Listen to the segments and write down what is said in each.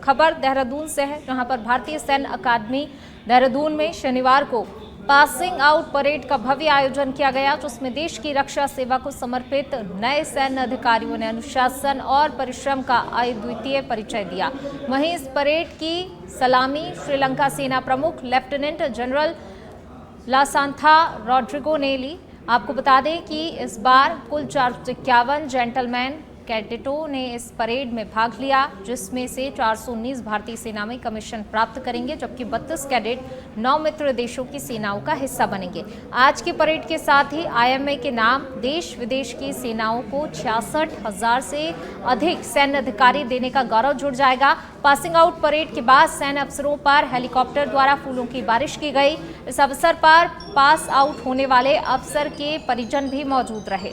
खबर देहरादून से है, जहां पर भारतीय सैन्य अकादमी देहरादून में शनिवार को पासिंग आउट परेड का भव्य आयोजन किया गया, जिसमें देश की रक्षा सेवा को समर्पित नए सैन्य अधिकारियों ने अनुशासन और परिश्रम का अद्वितीय परिचय दिया। वहीं इस परेड की सलामी श्रीलंका सेना प्रमुख लेफ्टिनेंट जनरल लासांथा रॉड्रिगो ने ली। आपको बता दें कि इस बार कुल 451 जेंटलमैन कैडेटों ने इस परेड में भाग लिया, जिसमें से 419 भारतीय सेना में कमीशन प्राप्त करेंगे, जबकि 32 कैडेट 9 मित्र देशों की सेनाओं का हिस्सा बनेंगे। आज की परेड के साथ ही IMA के नाम देश विदेश की सेनाओं को 66,000 से अधिक सैन्य अधिकारी देने का गौरव जुड़ जाएगा। पासिंग आउट परेड के बाद सैन्य अफसरों पर हेलीकॉप्टर द्वारा फूलों की बारिश की गई। इस अवसर पर पास आउट होने वाले अफसर के परिजन भी मौजूद रहे।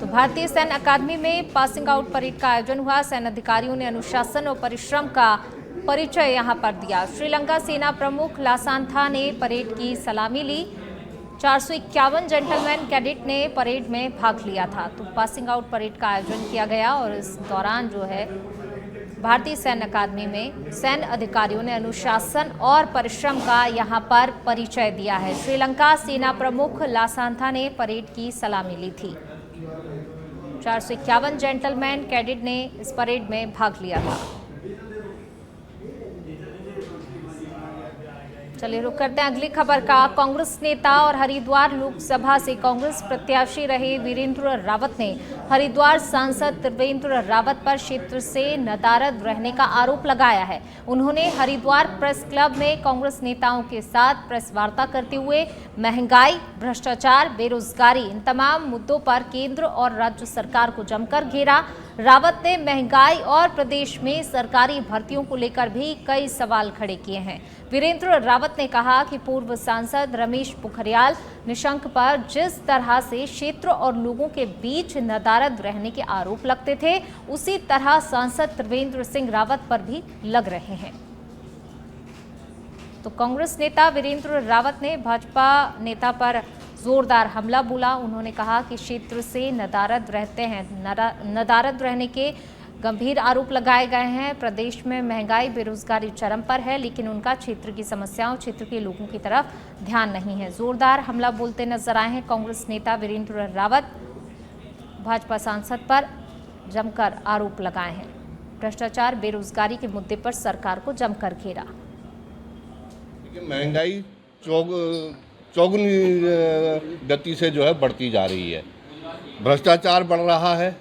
तो भारतीय सैन्य अकादमी में पासिंग आउट परेड का आयोजन हुआ। सैन्य अधिकारियों ने अनुशासन और परिश्रम का परिचय यहां पर दिया। श्रीलंका सेना प्रमुख लासांथा ने परेड की सलामी ली। 451 जेंटलमैन कैडेट ने परेड में भाग लिया था। तो पासिंग आउट परेड का आयोजन किया गया और इस दौरान जो है भारतीय सैन्य अकादमी में सैन्य अधिकारियों ने अनुशासन और परिश्रम का यहां पर परिचय दिया है। श्रीलंका सेना प्रमुख लासांथा ने परेड की सलामी ली थी। 451 जेंटलमैन कैडेट ने इस परेड में भाग लिया था। चलिए रुक करते हैं अगली खबर का। कांग्रेस नेता और हरिद्वार लोकसभा से कांग्रेस प्रत्याशी रहे वीरेंद्र रावत ने हरिद्वार सांसद त्रिवेंद्र रावत पर क्षेत्र से नदारद रहने का आरोप लगाया है। उन्होंने हरिद्वार प्रेस क्लब में कांग्रेस नेताओं के साथ प्रेस वार्ता करते हुए महंगाई, भ्रष्टाचार, बेरोजगारी इन तमाम मुद्दों पर केंद्र और राज्य सरकार को जमकर घेरा। रावत ने महंगाई और प्रदेश में सरकारी भर्तियों को लेकर भी कई सवाल खड़े किए हैं। वीरेंद्र रावत ने कहा कि पूर्व सांसद रमेश पोखरियाल निशंक पर जिस तरह से क्षेत्र और लोगों के बीच नदारद रहने के आरोप लगते थे, उसी तरह सांसद त्रिवेंद्र सिंह रावत पर भी लग रहे हैं। तो कांग्रेस नेता वीरेंद्र रावत ने भाजपा नेता पर जोरदार हमला बोला। उन्होंने कहा कि क्षेत्र से नदारद रहते हैं, नदारद रहने के गंभीर आरोप लगाए गए हैं। प्रदेश में महंगाई, बेरोजगारी चरम पर है, लेकिन उनका क्षेत्र की समस्याओं, क्षेत्र के लोगों की तरफ ध्यान नहीं है। जोरदार हमला बोलते नजर आए हैं कांग्रेस नेता वीरेंद्र रावत। भाजपा सांसद पर जमकर आरोप लगाए हैं। भ्रष्टाचार, बेरोजगारी के मुद्दे पर सरकार को जमकर घेरा। महंगाई चौगुनी गति से जो है बढ़ती जा रही है। भ्रष्टाचार बढ़ रहा है,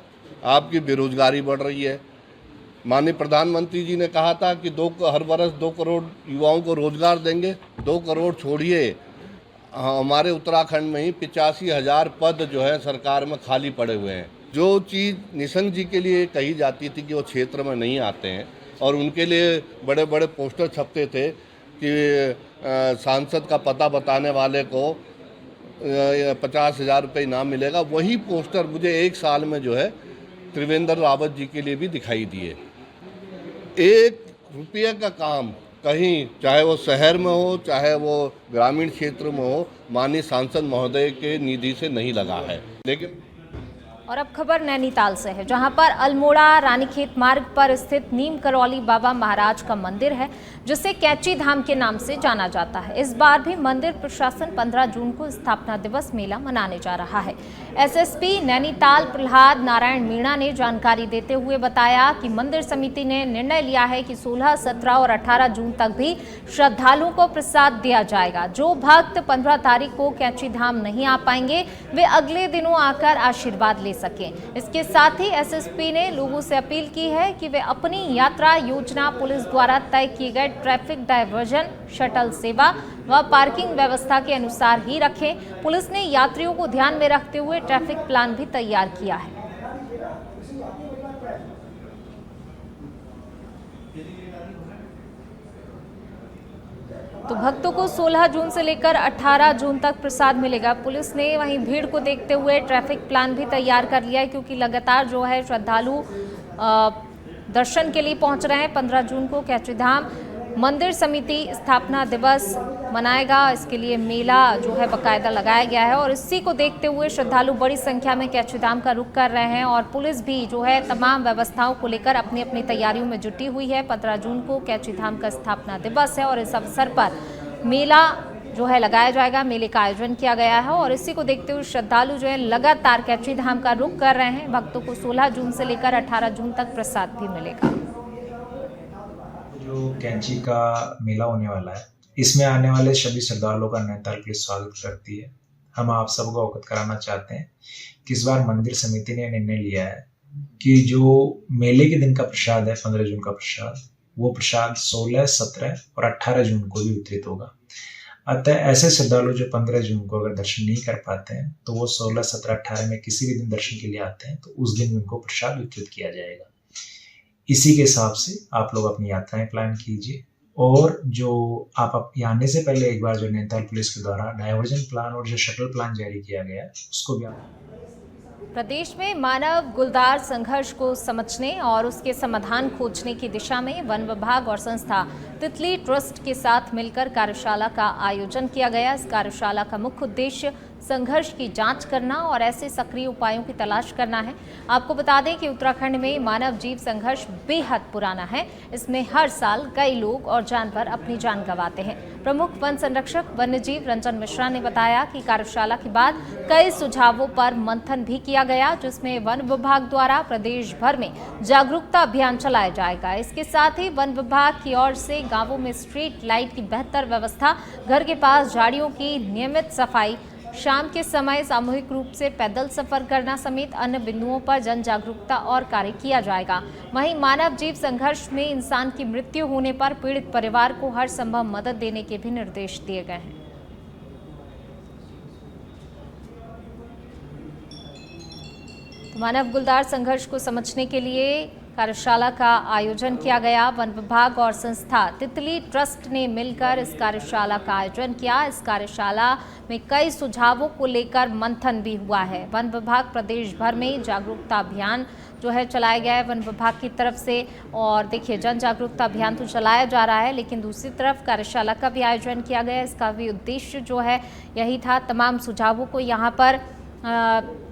आपकी बेरोजगारी बढ़ रही है। माननीय प्रधानमंत्री जी ने कहा था कि हर वर्ष 2 करोड़ युवाओं को रोजगार देंगे। 2 करोड़ छोड़िए, हमारे उत्तराखंड में ही 85,000 पद जो है सरकार में खाली पड़े हुए हैं। जो चीज़ निशंक जी के लिए कही जाती थी कि वो क्षेत्र में नहीं आते हैं और उनके लिए बड़े बड़े पोस्टर छपते थे कि सांसद का पता बताने वाले को 50,000 रुपये इनाम मिलेगा, वही पोस्टर मुझे 1 साल में जो है त्रिवेंद्र रावत जी के लिए भी दिखाई दिए। 1 रुपये का काम कहीं, चाहे वो शहर में हो चाहे वो ग्रामीण क्षेत्र में हो, माननीय सांसद महोदय के निधि से नहीं लगा है। लेकिन और अब खबर नैनीताल से है, जहां पर अल्मोड़ा रानीखेत मार्ग पर स्थित नीम करौली बाबा महाराज का मंदिर है, जिसे कैची धाम के नाम से जाना जाता है। इस बार भी मंदिर प्रशासन 15 जून को स्थापना दिवस मेला मनाने जा रहा है। SSP नैनीताल प्रहलाद नारायण मीणा ने जानकारी देते हुए बताया कि मंदिर समिति ने निर्णय लिया है कि 16, 17 और 18 जून तक भी श्रद्धालुओं को प्रसाद दिया जाएगा। जो भक्त 15 तारीख को कैची धाम नहीं आ पाएंगे, वे अगले दिनों आकर आशीर्वाद ले सकें। इसके साथ ही SSP ने लोगों से अपील की है कि वे अपनी यात्रा योजना पुलिस द्वारा तय किए गए ट्रैफिक डायवर्जन, शटल सेवा व पार्किंग व्यवस्था के अनुसार ही रखें। पुलिस ने यात्रियों को ध्यान में रखते हुए ट्रैफिक प्लान भी तैयार किया है। तो भक्तों को 16 जून से लेकर 18 जून तक प्रसाद मिलेगा। पुलिस ने वहीं भीड़ को देखते हुए ट्रैफिक प्लान भी तैयार कर लिया है, क्योंकि लगातार जो है श्रद्धालु दर्शन के लिए पहुंच रहे हैं। 15 जून को कैची धाम मंदिर समिति स्थापना दिवस मनाएगा। इसके लिए मेला जो है बाकायदा लगाया गया है और इसी को देखते हुए श्रद्धालु बड़ी संख्या में कैचीधाम का रुख कर रहे हैं और पुलिस भी जो है तमाम व्यवस्थाओं को लेकर अपनी अपनी तैयारियों में जुटी हुई है। 15 जून को कैचीधाम का स्थापना दिवस है और इस अवसर पर मेला जो है लगाया जाएगा। मेले का आयोजन किया गया है और इसी को देखते हुए श्रद्धालु जो है लगातार कैचीधाम का रुख कर रहे हैं। भक्तों को 16 जून से लेकर 18 जून तक प्रसाद भी मिलेगा। जो कैंची का मेला होने वाला है, इसमें आने वाले सभी श्रद्धालुओं का नैनीताल पुलिस स्वागत करती है। हम आप सबको अवगत कराना चाहते हैं कि इस बार मंदिर समिति ने निर्णय लिया है कि जो मेले के दिन का प्रसाद है, 15 जून का प्रसाद, वो प्रसाद 16, 17 और 18 जून को भी वितरित होगा। अतः ऐसे श्रद्धालु जो 15 जून को अगर दर्शन नहीं कर पाते हैं तो वो 16, 17, 18 में किसी भी दिन दर्शन के लिए आते हैं तो उस दिन उनको प्रसाद वितरित किया जाएगा। इसी के हिसाब से आप लोग अपनी यात्राएं प्लान कीजिए और जो आप यहाँ आने से पहले एक बार जो नैनीताल पुलिस के द्वारा डायवर्जन प्लान और जो शटल प्लान जारी किया गया है उसको भी आप। प्रदेश में मानव गुलदार संघर्ष को समझने और उसके समाधान खोजने की दिशा में वन विभाग और संस्था तितली ट्रस्ट के साथ मिलकर कार्यशाला का आयोजन किया गया। इस कार्यशाला का मुख्य उद्देश्य संघर्ष की जांच करना और ऐसे सक्रिय उपायों की तलाश करना है। आपको बता दें कि उत्तराखंड में मानव जीव संघर्ष बेहद पुराना है। इसमें हर साल कई लोग और जानवर अपनी जान गंवाते हैं। प्रमुख वन संरक्षक वन्यजीव रंजन मिश्रा ने बताया कि कार्यशाला के बाद कई सुझावों पर मंथन भी किया गया, जिसमें वन विभाग द्वारा प्रदेश भर में जागरूकता अभियान चलाया जाएगा। इसके साथ ही वन विभाग की ओर से गांवों में स्ट्रीट लाइट की बेहतर व्यवस्था, घर के पास झाड़ियों की नियमित सफाई, शाम के समय सामूहिक रूप से पैदल सफर करना समेत अन्य बिंदुओं पर जन जागरूकता और कार्य किया जाएगा। वहीं मानव जीव संघर्ष में इंसान की मृत्यु होने पर पीड़ित परिवार को हर संभव मदद देने के भी निर्देश दिए गए हैं। तो मानव गुलदार संघर्ष को समझने के लिए कार्यशाला का आयोजन किया गया। वन विभाग और संस्था तितली ट्रस्ट ने मिलकर इस कार्यशाला का आयोजन किया। इस कार्यशाला में कई सुझावों को लेकर मंथन भी हुआ है। वन विभाग प्रदेश भर में जागरूकता अभियान जो है चलाया गया है वन विभाग की तरफ से। और देखिए, जन जागरूकता अभियान तो चलाया जा रहा है, लेकिन दूसरी तरफ कार्यशाला का भी आयोजन किया गया। इसका भी उद्देश्य जो है यही था। तमाम सुझावों को यहाँ पर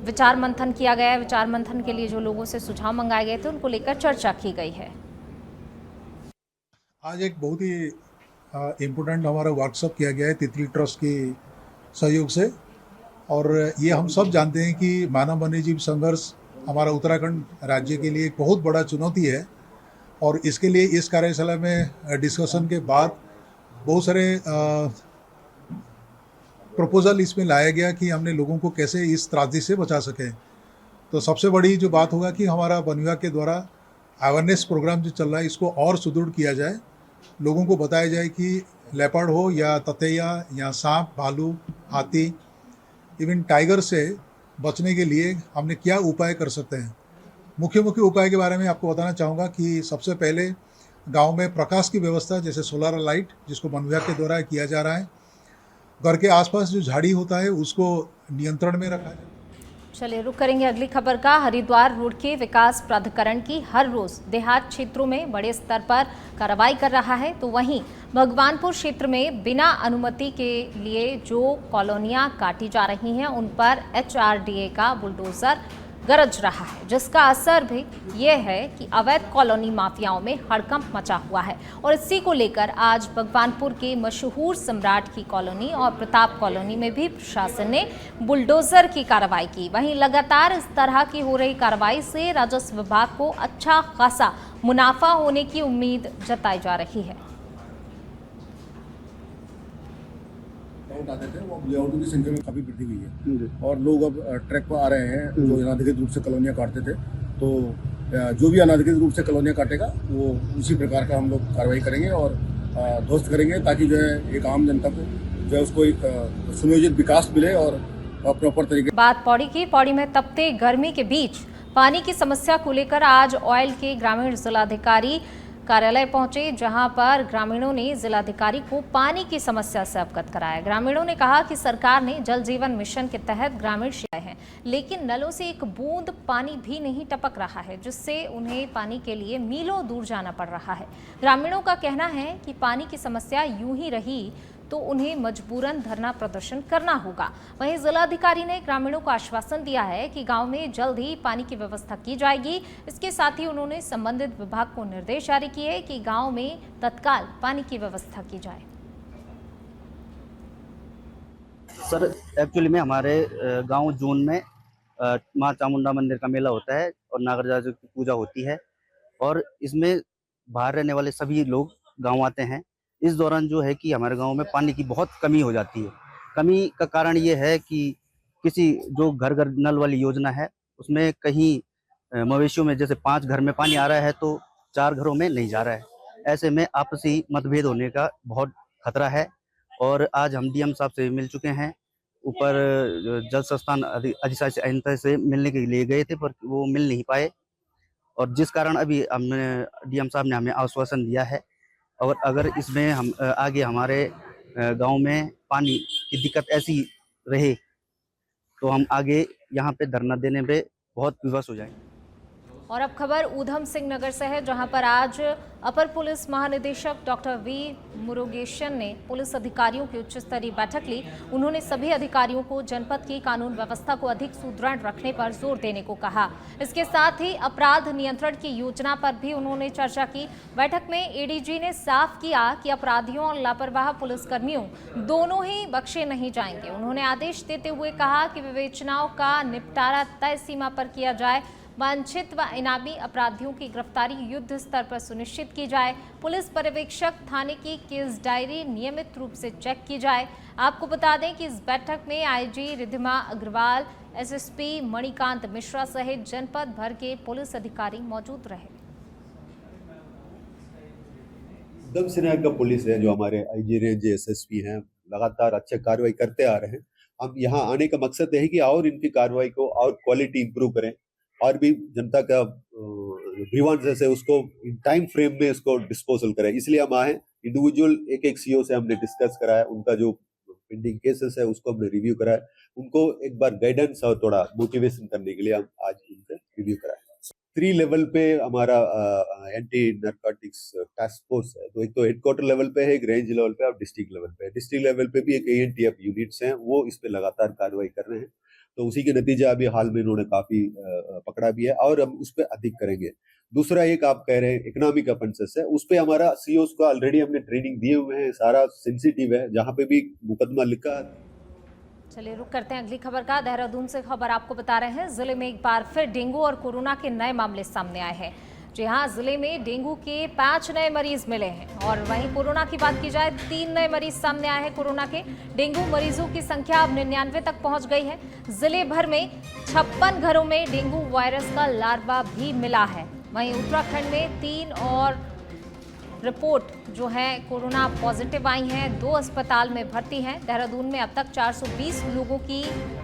विचार मंथन किया गया है। विचार मंथन के लिए जो लोगों से सुझाव मंगाए गए थे उनको लेकर चर्चा की गई है। आज एक बहुत ही इम्पोर्टेंट हमारा वर्कशॉप किया गया है तितली ट्रस्ट के सहयोग से। और ये हम सब जानते हैं कि मानव वन्यजीव संघर्ष हमारा उत्तराखंड राज्य के लिए एक बहुत बड़ा चुनौती है। और इसके लिए इस कार्यशाला में डिस्कशन के बाद बहुत सारे प्रपोजल इसमें लाया गया कि हमने लोगों को कैसे इस त्रासदी से बचा सकें। तो सबसे बड़ी जो बात होगा कि हमारा वन विभाग के द्वारा अवेयरनेस प्रोग्राम जो चल रहा है इसको और सुदृढ़ किया जाए। लोगों को बताया जाए कि लेपर्ड हो या ततैया या सांप, भालू, हाथी, इवन टाइगर से बचने के लिए हमने क्या उपाय कर सकते हैं। मुख्य उपाय के बारे में आपको बताना चाहूँगा कि सबसे पहले गाँव में प्रकाश की व्यवस्था, जैसे सोलर लाइट जिसको वन विभाग के द्वारा किया जा रहा है। घर के आसपास जो झाड़ी होता है उसको नियंत्रण में रखा जाए। चलिए रुक करेंगे अगली खबर का। हरिद्वार रोड के विकास प्राधिकरण की हर रोज देहात क्षेत्रों में बड़े स्तर पर कार्रवाई कर रहा है, तो वहीं भगवानपुर क्षेत्र में बिना अनुमति के लिए जो कॉलोनियां काटी जा रही हैं उन पर HRDA का बुलडोजर गरज रहा है, जिसका असर भी ये है कि अवैध कॉलोनी माफियाओं में हड़कंप मचा हुआ है। और इसी को लेकर आज भगवानपुर के मशहूर सम्राट की कॉलोनी और प्रताप कॉलोनी में भी प्रशासन ने बुलडोजर की कार्रवाई की। वहीं लगातार इस तरह की हो रही कार्रवाई से राजस्व विभाग को अच्छा खासा मुनाफा होने की उम्मीद जताई जा रही है। आते थे वो लेआउटों की संख्या में काफ़ी वृद्धि हुई है और लोग अब ट्रैक पर आ रहे हैं जो अनाधिकृत रूप से कॉलोनियाँ काटते थे। तो जो भी अनाधिकृत रूप से कॉलोनियाँ काटेगा वो उसी प्रकार का हम लोग कार्रवाई करेंगे और ध्वस्त करेंगे, ताकि जो है एक आम जनता को जो है उसको एक सुनियोजित विकास मिले और प्रॉपर तरीके। बात पौड़ी की। पौड़ी में तपते गर्मी के बीच पानी की समस्या को लेकर आज ऑयल के ग्रामीण जिलाधिकारी कार्यालय पहुंचे, जहां पर ग्रामीणों ने जिलाधिकारी को पानी की समस्या से अवगत कराया। ग्रामीणों ने कहा कि सरकार ने जल जीवन मिशन के तहत ग्रामीण क्षेत्र हैं, लेकिन नलों से एक बूंद पानी भी नहीं टपक रहा है, जिससे उन्हें पानी के लिए मीलों दूर जाना पड़ रहा है। ग्रामीणों का कहना है कि पानी की समस्या यूं ही रही तो उन्हें मजबूरन धरना प्रदर्शन करना होगा। वहीं जिलाधिकारी ने ग्रामीणों को आश्वासन दिया है कि गांव में जल्द ही पानी की व्यवस्था की जाएगी। इसके साथ ही उन्होंने संबंधित विभाग को निर्देश जारी किए कि गांव में तत्काल पानी की व्यवस्था की जाए। सर, एक्चुअली में हमारे गांव जून में माँ चामुंडा मंदिर का मेला होता है और नागरजाजू की पूजा होती है, और इसमें बाहर रहने वाले सभी लोग गांव आते हैं। इस दौरान जो है कि हमारे गांव में पानी की बहुत कमी हो जाती है। कमी का कारण ये है कि किसी जो घर घर नल वाली योजना है, उसमें कहीं मवेशियों में जैसे 5 घर में पानी आ रहा है तो 4 घरों में नहीं जा रहा है। ऐसे में आपसी मतभेद होने का बहुत खतरा है, और आज हम डीएम साहब से मिल चुके हैं। ऊपर जल संस्थान अधिशासी अभियंता से मिलने के लिए गए थे, पर वो मिल नहीं पाए, और जिस कारण अभी हमने डीएम साहब ने हमें आश्वासन दिया है, और अगर इसमें हम आगे हमारे गांव में पानी की दिक्कत ऐसी रहे तो हम आगे यहाँ पे धरना देने पे बहुत विवश हो जाएंगे। और अब खबर ऊधम सिंह नगर से है, जहां पर आज अपर पुलिस महानिदेशक डॉक्टर वी मुरुगेशन ने पुलिस अधिकारियों की उच्च स्तरीय बैठक ली। उन्होंने सभी अधिकारियों को जनपद की कानून व्यवस्था को अधिक सुदृढ़ रखने पर जोर देने को कहा। इसके साथ ही अपराध नियंत्रण की योजना पर भी उन्होंने चर्चा की। बैठक में एडीजी ने साफ किया कि अपराधियों और लापरवाह पुलिसकर्मियों दोनों ही बख्शे नहीं जाएंगे। उन्होंने आदेश देते हुए कहा कि विवेचनाओं का निपटारा तय सीमा पर किया जाए, वांछित व इनामी अपराधियों की गिरफ्तारी युद्ध स्तर पर सुनिश्चित की जाए, पुलिस पर्यवेक्षक थाने की केस डायरी नियमित रूप से चेक की जाए। आपको बता दें कि इस बैठक में आईजी रिद्धिमा अग्रवाल, एसएसपी मणिकांत मिश्रा सहित जनपद भर के पुलिस अधिकारी मौजूद रहे। ऊधम सिंह नगर का पुलिस है, जो हमारे आईजी रेंज एसएसपी हैं, लगातार अच्छे कार्रवाई करते आ रहे हैं। हम यहाँ आने का मकसद है कि और इनकी कार्रवाई को और क्वालिटी इंप्रूव करें, और भी जनता का ग्रीवांसेस है उसको टाइम फ्रेम में इसको डिस्पोजल करें। इसलिए हम आए। इंडिविजुअल एक सीओ से हमने डिस्कस कराया, उनका जो पेंडिंग केसेस है उसको हमने रिव्यू कराया, उनको एक बार गाइडेंस और थोड़ा मोटिवेशन करने के लिए हम आज उनसे रिव्यू कराया। 3 लेवल पे हमारा एंटी नारकोटिक्स टास्क फोर्स है। तो एक तो हेडक्वार्टर लेवल पे है, एक रेंज लेवल पे और डिस्ट्रिक्ट लेवल पे। डिस्ट्रिक्ट लेवल पे भी एक एएनटीएफ यूनिट्स हैं, वो इस पे लगातार कार्रवाई कर रहे हैं। तो उसी के नतीजा अभी हाल में इन्होंने काफी पकड़ा भी है, और हम उस पर अधिक करेंगे। दूसरा, एक आप कह रहे हैं इकोनॉमिक ऑफेंसेस है, उस पे हमारा सीओस को ऑलरेडी हमने ट्रेनिंग दिए हुए हैं। सारा सेंसिटिव है, जहाँ पे भी मुकदमा लिखा। चलिए रुक करते हैं अगली खबर का। देहरादून से खबर आपको बता रहे हैं, जिले में एक बार फिर डेंगू और कोरोना के नए मामले सामने आए हैं। जी हाँ, जिले में डेंगू के 5 नए मरीज मिले हैं, और वहीं कोरोना की बात की जाए 3 नए मरीज सामने आए हैं कोरोना के। डेंगू मरीजों की संख्या अब 99 तक पहुंच गई है। जिले भर में 56 घरों में डेंगू वायरस का लार्वा भी मिला है। वहीं उत्तराखंड में 3 और रिपोर्ट जो है कोरोना पॉजिटिव आई हैं, 2 अस्पताल में भर्ती हैं। देहरादून में अब तक 420 लोगों की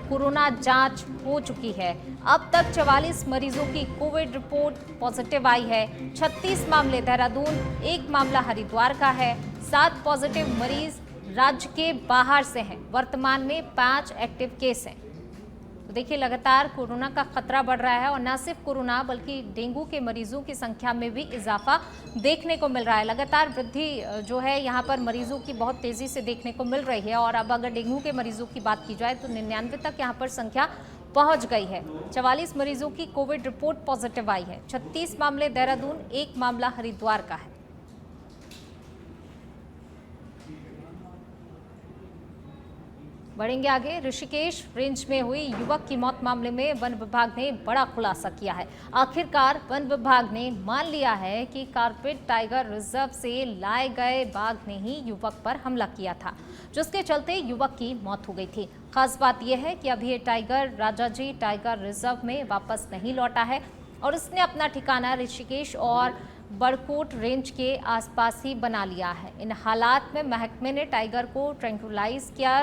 कोरोना जांच हो चुकी है। अब तक 44 मरीजों की कोविड रिपोर्ट पॉजिटिव आई है। 36 मामले देहरादून, 1 मामला हरिद्वार का है। 7 पॉजिटिव मरीज राज्य के बाहर से हैं। वर्तमान में 5 एक्टिव केस हैं। तो देखिए, लगातार कोरोना का खतरा बढ़ रहा है, और न सिर्फ कोरोना बल्कि डेंगू के मरीजों की संख्या में भी इजाफा देखने को मिल रहा है। लगातार वृद्धि जो है यहाँ पर मरीजों की बहुत तेज़ी से देखने को मिल रही है, और अब अगर डेंगू के मरीजों की बात की जाए तो 99 तक यहाँ पर संख्या पहुँच गई है। 44 मरीजों की कोविड रिपोर्ट पॉजिटिव आई है। 36 मामले देहरादून, 1 मामला हरिद्वार का है। बढ़ेंगे आगे। ऋषिकेश रेंज में हुई युवक की मौत मामले में वन विभाग ने बड़ा खुलासा किया है। आखिरकार वन विभाग ने मान लिया है कि कारपेट टाइगर रिजर्व से लाए गए बाघ ने ही युवक पर हमला किया था, जिसके चलते युवक की मौत हो गई थी। खास बात यह है कि अभी ये टाइगर राजाजी टाइगर रिजर्व में वापस नहीं लौटा है, और इसने अपना ठिकाना ऋषिकेश और बड़कोट रेंज के आसपास ही बना लिया है। इन हालात में महकमे ने टाइगर को ट्रैंकुलाइज किया,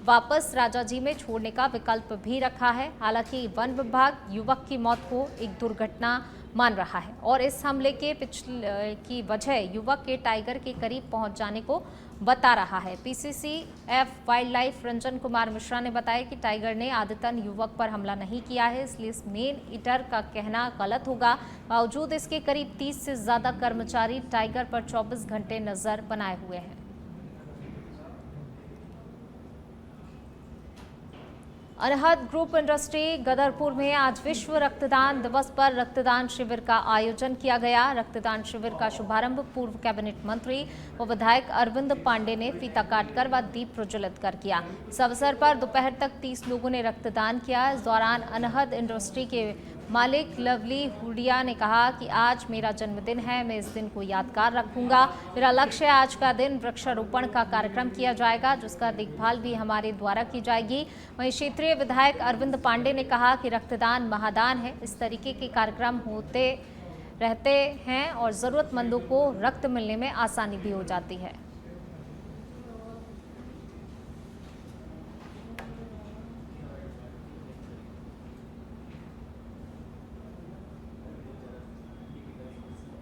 वापस राजाजी में छोड़ने का विकल्प भी रखा है। हालांकि वन विभाग युवक की मौत को एक दुर्घटना मान रहा है और इस हमले के पिछले की वजह युवक के टाइगर के करीब पहुंच जाने को बता रहा है। PCCF wild life Ranjan Kumar Mishra ने बताया कि टाइगर ने आदतन युवक पर हमला नहीं किया है, इसलिए इस मेन ईटर का कहना गलत होगा। बावजूद इसके करीब 30 से ज्यादा कर्मचारी टाइगर पर 24 घंटे नजर बनाए हुए हैं। अनहद ग्रुप इंडस्ट्री गदरपुर में आज विश्व रक्तदान दिवस पर रक्तदान शिविर का आयोजन किया गया। रक्तदान शिविर का शुभारंभ पूर्व कैबिनेट मंत्री व विधायक अरविंद पांडे ने फीता काटकर व दीप प्रज्वलित कर किया। इस अवसर पर दोपहर तक 30 लोगों ने रक्तदान किया। इस दौरान अनहद इंडस्ट्री के मालिक लवली हुडिया ने कहा कि आज मेरा जन्मदिन है, मैं इस दिन को यादगार रखूंगा। मेरा लक्ष्य है आज का दिन वृक्षारोपण का कार्यक्रम किया जाएगा, जिसका देखभाल भी हमारे द्वारा की जाएगी। वहीं क्षेत्रीय विधायक अरविंद पांडे ने कहा कि रक्तदान महादान है, इस तरीके के कार्यक्रम होते रहते हैं और ज़रूरतमंदों को रक्त मिलने में आसानी भी हो जाती है।